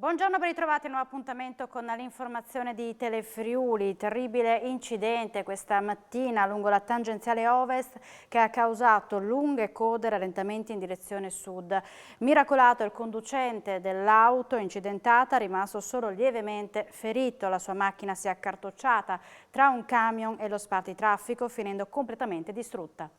Buongiorno, ben ritrovati a un nuovo appuntamento con l'informazione di Telefriuli. Terribile incidente questa mattina lungo la tangenziale ovest che ha causato lunghe code e rallentamenti in direzione sud. Miracolato il conducente dell'auto incidentata, rimasto solo lievemente ferito. La sua macchina si è accartocciata tra un camion e lo spartitraffico, finendo completamente distrutta.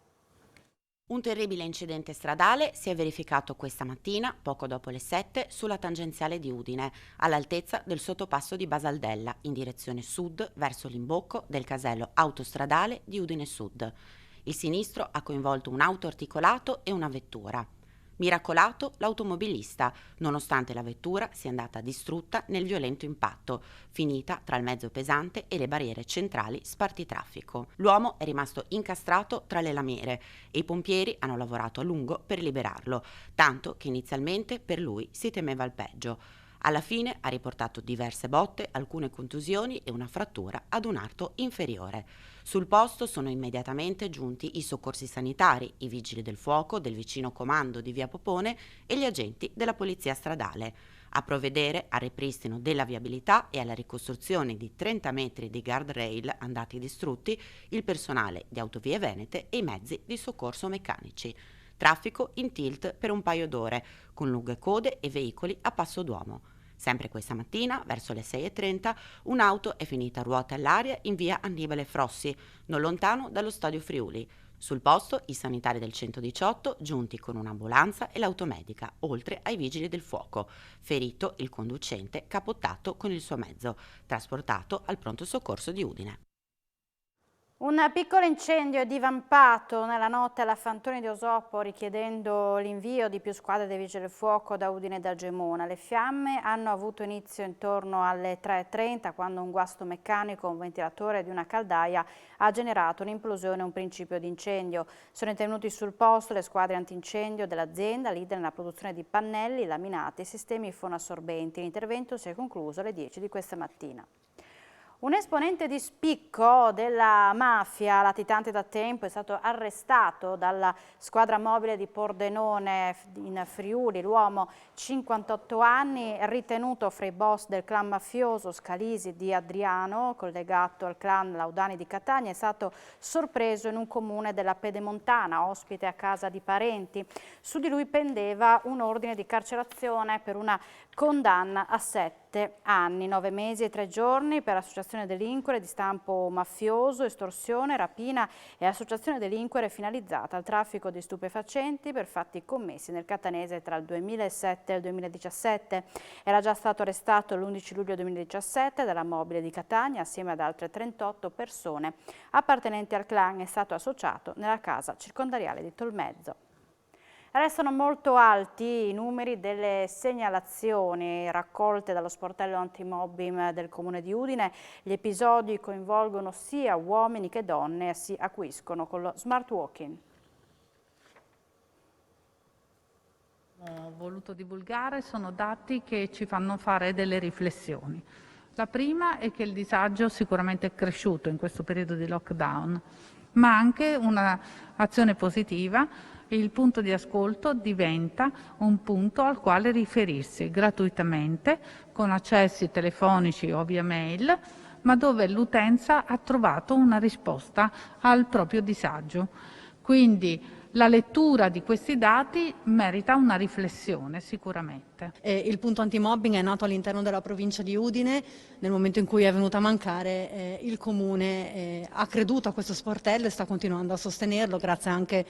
Un terribile incidente stradale si è verificato questa mattina, poco dopo le 7, sulla tangenziale di Udine, all'altezza del sottopasso di Basaldella, in direzione sud, verso l'imbocco del casello autostradale di Udine Sud. Il sinistro ha coinvolto un auto articolato e una vettura. Miracolato l'automobilista, nonostante la vettura sia andata distrutta nel violento impatto, finita tra il mezzo pesante e le barriere centrali spartitraffico. L'uomo è rimasto incastrato tra le lamiere e i pompieri hanno lavorato a lungo per liberarlo, tanto che inizialmente per lui si temeva il peggio. Alla fine ha riportato diverse botte, alcune contusioni e una frattura ad un arto inferiore. Sul posto sono immediatamente giunti i soccorsi sanitari, i vigili del fuoco del vicino comando di Via Popone e gli agenti della polizia stradale, a provvedere al ripristino della viabilità e alla ricostruzione di 30 metri di guardrail andati distrutti, il personale di Autovie Venete e i mezzi di soccorso meccanici. Traffico in tilt per un paio d'ore, con lunghe code e veicoli a passo d'uomo. Sempre questa mattina, verso le 6:30, un'auto è finita a ruota all'aria in via Annibale Frossi, non lontano dallo Stadio Friuli. Sul posto i sanitari del 118 giunti con un'ambulanza e l'automedica, oltre ai vigili del fuoco. Ferito il conducente capottato con il suo mezzo, trasportato al pronto soccorso di Udine. Un piccolo incendio è divampato nella notte alla Fantoni di Osopo, richiedendo l'invio di più squadre dei Vigili del Fuoco da Udine e da Gemona. Le fiamme hanno avuto inizio intorno alle 3:30, quando un guasto meccanico, un ventilatore di una caldaia, ha generato un'implosione e un principio di incendio. Sono intervenuti sul posto le squadre antincendio dell'azienda, leader nella produzione di pannelli, laminati e sistemi fonoassorbenti. L'intervento si è concluso alle 10 di questa mattina. Un esponente di spicco della mafia latitante da tempo è stato arrestato dalla squadra mobile di Pordenone in Friuli. L'uomo, 58 anni, ritenuto fra i boss del clan mafioso Scalisi di Adriano, collegato al clan Laudani di Catania, è stato sorpreso in un comune della Pedemontana, ospite a casa di parenti. Su di lui pendeva un ordine di carcerazione per una condanna a 7 anni, 9 mesi e 3 giorni per associazione delinquere di stampo mafioso, estorsione, rapina e associazione delinquere finalizzata al traffico di stupefacenti per fatti commessi nel catanese tra il 2007 e il 2017. Era già stato arrestato l'11 luglio 2017 dalla mobile di Catania assieme ad altre 38 persone appartenenti al clan. È stato associato nella casa circondariale di Tolmezzo. Restano molto alti i numeri delle segnalazioni raccolte dallo sportello antimobbing del comune di Udine. Gli episodi coinvolgono sia uomini che donne e si acuiscono con lo smart working. Ho voluto divulgare sono dati che ci fanno fare delle riflessioni. La prima è che il disagio sicuramente è cresciuto in questo periodo di lockdown, ma anche un'azione positiva. Il punto di ascolto diventa un punto al quale riferirsi gratuitamente, con accessi telefonici o via mail, ma dove l'utenza ha trovato una risposta al proprio disagio. Quindi la lettura di questi dati merita una riflessione sicuramente. Il punto antimobbing è nato all'interno della provincia di Udine. Nel momento in cui è venuta a mancare, il Comune ha creduto a questo sportello e sta continuando a sostenerlo grazie anche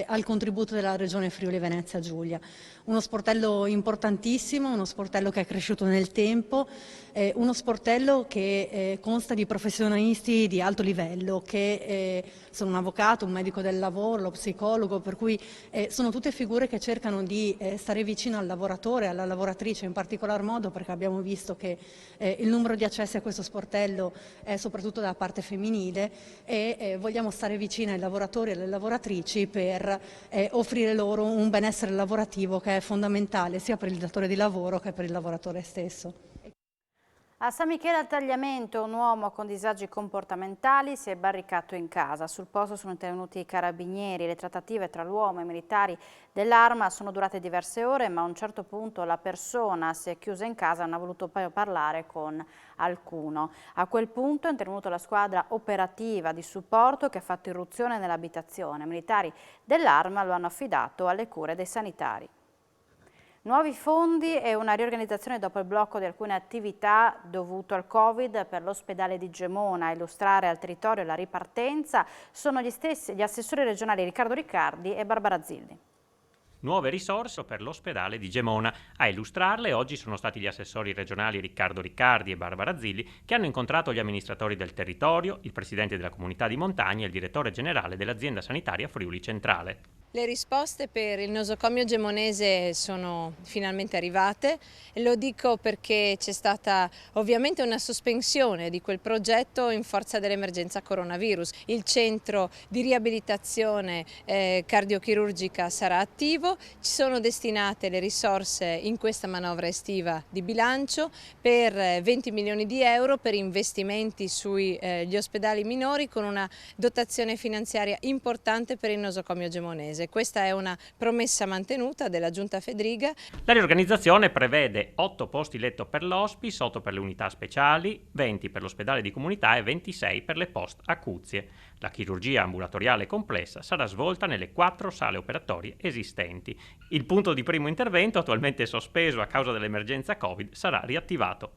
al contributo della Regione Friuli Venezia Giulia. Uno sportello importantissimo, uno sportello che è cresciuto nel tempo, uno sportello che consta di professionisti di alto livello, che sono un avvocato, un medico del lavoro, lo psicologo, per cui sono tutte figure che cercano di stare vicino al lavoratore, alla lavoratrice in particolar modo, perché abbiamo visto che il numero di accessi a questo sportello è soprattutto da parte femminile e vogliamo stare vicini ai lavoratori e alle lavoratrici per offrire loro un benessere lavorativo che è fondamentale sia per il datore di lavoro che per il lavoratore stesso. A San Michele al Tagliamento un uomo con disagi comportamentali si è barricato in casa. Sul posto sono intervenuti i carabinieri. Le trattative tra l'uomo e i militari dell'Arma sono durate diverse ore, ma a un certo punto la persona si è chiusa in casa e non ha voluto poi parlare con alcuno. A quel punto è intervenuta la squadra operativa di supporto che ha fatto irruzione nell'abitazione. I militari dell'Arma lo hanno affidato alle cure dei sanitari. Nuovi fondi e una riorganizzazione dopo il blocco di alcune attività dovuto al Covid per l'ospedale di Gemona. A illustrare al territorio la ripartenza sono gli assessori regionali Riccardo Riccardi e Barbara Zilli. Nuove risorse per l'ospedale di Gemona. A illustrarle oggi sono stati gli assessori regionali Riccardo Riccardi e Barbara Zilli, che hanno incontrato gli amministratori del territorio, il presidente della comunità di montagna e il direttore generale dell'azienda sanitaria Friuli Centrale. Le risposte per il nosocomio gemonese sono finalmente arrivate e lo dico perché c'è stata ovviamente una sospensione di quel progetto in forza dell'emergenza coronavirus. Il centro di riabilitazione cardiochirurgica sarà attivo, ci sono destinate le risorse in questa manovra estiva di bilancio per 20 milioni di euro per investimenti sugli ospedali minori con una dotazione finanziaria importante per il nosocomio gemonese. Questa è una promessa mantenuta della Giunta Fedriga. La riorganizzazione prevede 8 posti letto per l'hospice, 8 per le unità speciali, 20 per l'ospedale di comunità e 26 per le post-acuzie. La chirurgia ambulatoriale complessa sarà svolta nelle 4 sale operatorie esistenti. Il punto di primo intervento, attualmente sospeso a causa dell'emergenza Covid, sarà riattivato.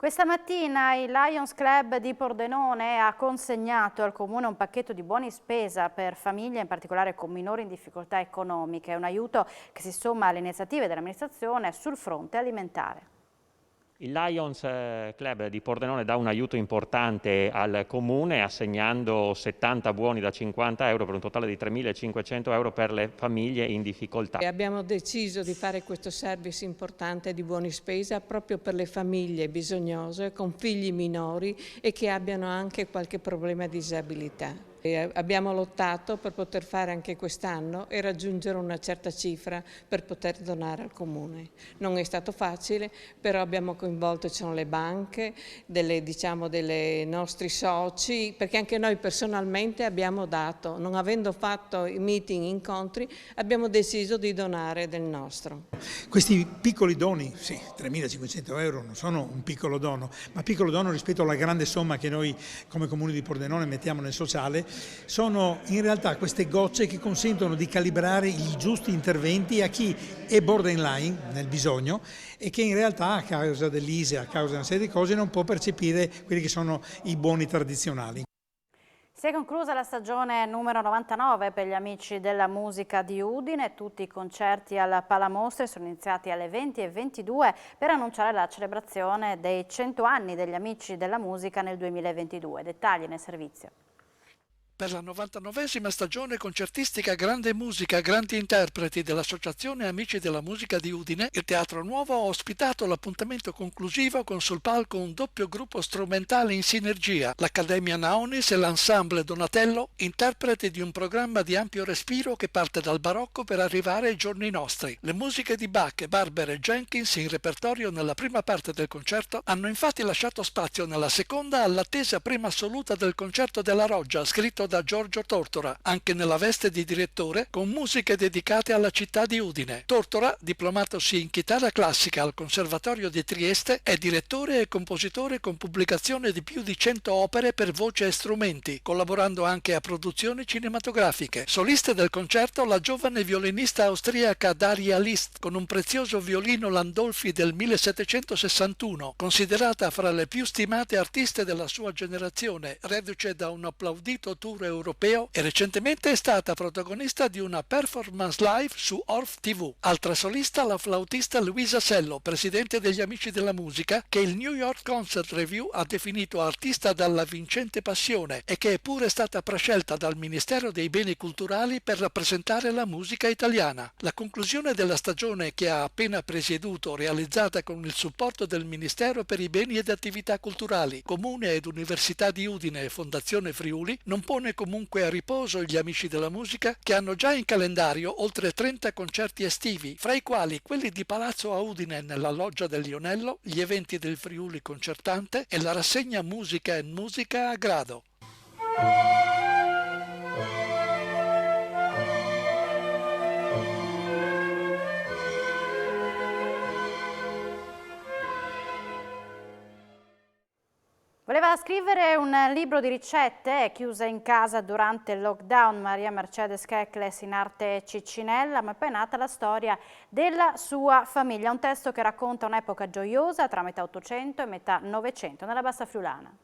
Questa mattina il Lions Club di Pordenone ha consegnato al Comune un pacchetto di buoni spesa per famiglie, in particolare con minori in difficoltà economiche. È un aiuto che si somma alle iniziative dell'amministrazione sul fronte alimentare. Il Lions Club di Pordenone dà un aiuto importante al Comune, assegnando 70 buoni da 50 euro per un totale di 3.500 euro per le famiglie in difficoltà. E abbiamo deciso di fare questo service importante di buoni spesa proprio per le famiglie bisognose con figli minori e che abbiano anche qualche problema di disabilità. E abbiamo lottato per poter fare anche quest'anno e raggiungere una certa cifra per poter donare al Comune. Non è stato facile, però abbiamo coinvolto, ci sono le banche, dei nostri soci, perché anche noi personalmente abbiamo dato, non avendo fatto i meeting, incontri, abbiamo deciso di donare del nostro. Questi piccoli doni, sì, 3.500 euro non sono un piccolo dono, ma piccolo dono rispetto alla grande somma che noi come Comune di Pordenone mettiamo nel sociale, sono in realtà queste gocce che consentono di calibrare i giusti interventi a chi è borderline nel bisogno e che in realtà a causa dell'ISEE, a causa di una serie di cose non può percepire quelli che sono i buoni tradizionali. Si è conclusa la stagione numero 99 per gli Amici della Musica di Udine. Tutti i concerti alla Palamostre sono iniziati alle 20:22 per annunciare la celebrazione dei 100 anni degli Amici della Musica nel 2022. Dettagli nel servizio. Per la 99esima stagione concertistica Grande Musica, Grandi Interpreti dell'Associazione Amici della Musica di Udine, il Teatro Nuovo ha ospitato l'appuntamento conclusivo con sul palco un doppio gruppo strumentale in sinergia, l'Accademia Naonis e l'Ensemble Donatello, interpreti di un programma di ampio respiro che parte dal barocco per arrivare ai giorni nostri. Le musiche di Bach, Barber e Jenkins in repertorio nella prima parte del concerto hanno infatti lasciato spazio nella seconda all'attesa prima assoluta del concerto della Roggia, scritto da Giorgio Tortora, anche nella veste di direttore, con musiche dedicate alla città di Udine. Tortora, diplomatosi in chitarra classica al Conservatorio di Trieste, è direttore e compositore con pubblicazione di più di 100 opere per voce e strumenti, collaborando anche a produzioni cinematografiche. Solista del concerto la giovane violinista austriaca Daria List, con un prezioso violino Landolfi del 1761, considerata fra le più stimate artiste della sua generazione, reduce da un applaudito tour europeo, e recentemente è stata protagonista di una performance live su Orff TV. Altra solista la flautista Luisa Sello, presidente degli Amici della Musica, che il New York Concert Review ha definito artista dalla vincente passione e che è pure stata prescelta dal Ministero dei Beni Culturali per rappresentare la musica italiana. La conclusione della stagione, che ha appena presieduto, realizzata con il supporto del Ministero per i Beni ed Attività Culturali, Comune ed Università di Udine e Fondazione Friuli, non pone bene comunque a riposo gli amici della musica, che hanno già in calendario oltre 30 concerti estivi, fra i quali quelli di Palazzo a Udine nella Loggia del Lionello, gli eventi del Friuli Concertante e la rassegna Musica e Musica a Grado. Voleva scrivere un libro di ricette, è chiusa in casa durante il lockdown Maria Mercedes Kekles in arte Ciccinella, ma poi è nata la storia della sua famiglia, un testo che racconta un'epoca gioiosa tra metà Ottocento e metà Novecento nella Bassa Friulana.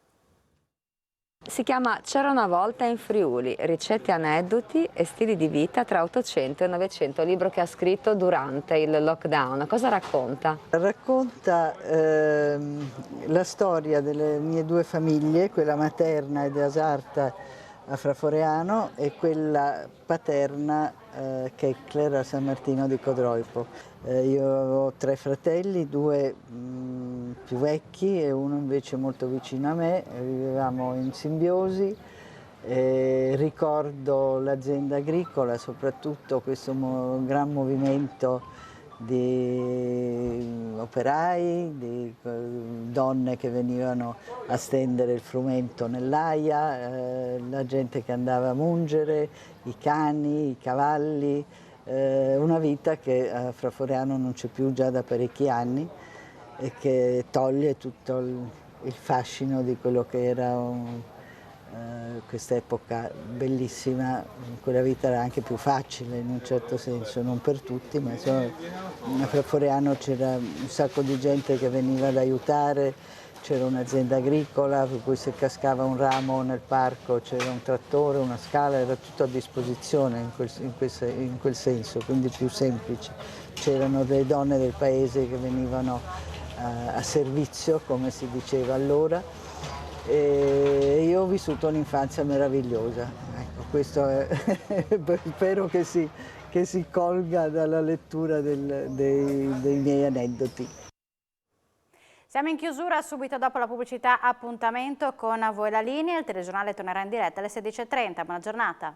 Si chiama C'era una volta in Friuli, ricette, aneddoti e stili di vita tra 800 e 900, libro che ha scritto durante il lockdown. Cosa racconta? Racconta la storia delle mie due famiglie, quella materna ed Asarta a Fraforeano e quella paterna Kekler a San Martino di Codroipo. Io ho 3 fratelli, 2 più vecchi e uno invece molto vicino a me, vivevamo in simbiosi. Ricordo l'azienda agricola, soprattutto questo gran movimento di operai, di donne che venivano a stendere il frumento nell'aia, la gente che andava a mungere, i cani, i cavalli, una vita che a Fraforeano non c'è più già da parecchi anni e che toglie tutto il fascino di quello che era questa epoca bellissima. Quella vita era anche più facile in un certo senso, non per tutti, ma insomma, a Fraforeano c'era un sacco di gente che veniva ad aiutare, c'era un'azienda agricola per cui se cascava un ramo nel parco c'era un trattore, una scala, era tutto a disposizione in quel senso, quindi più semplice. C'erano delle donne del paese che venivano a servizio, come si diceva allora, e io ho vissuto un'infanzia meravigliosa. Ecco, questo spero che si colga dalla lettura dei miei aneddoti. Siamo in chiusura, subito dopo la pubblicità appuntamento con A Voi la Linea, il telegiornale tornerà in diretta alle 16:30, buona giornata.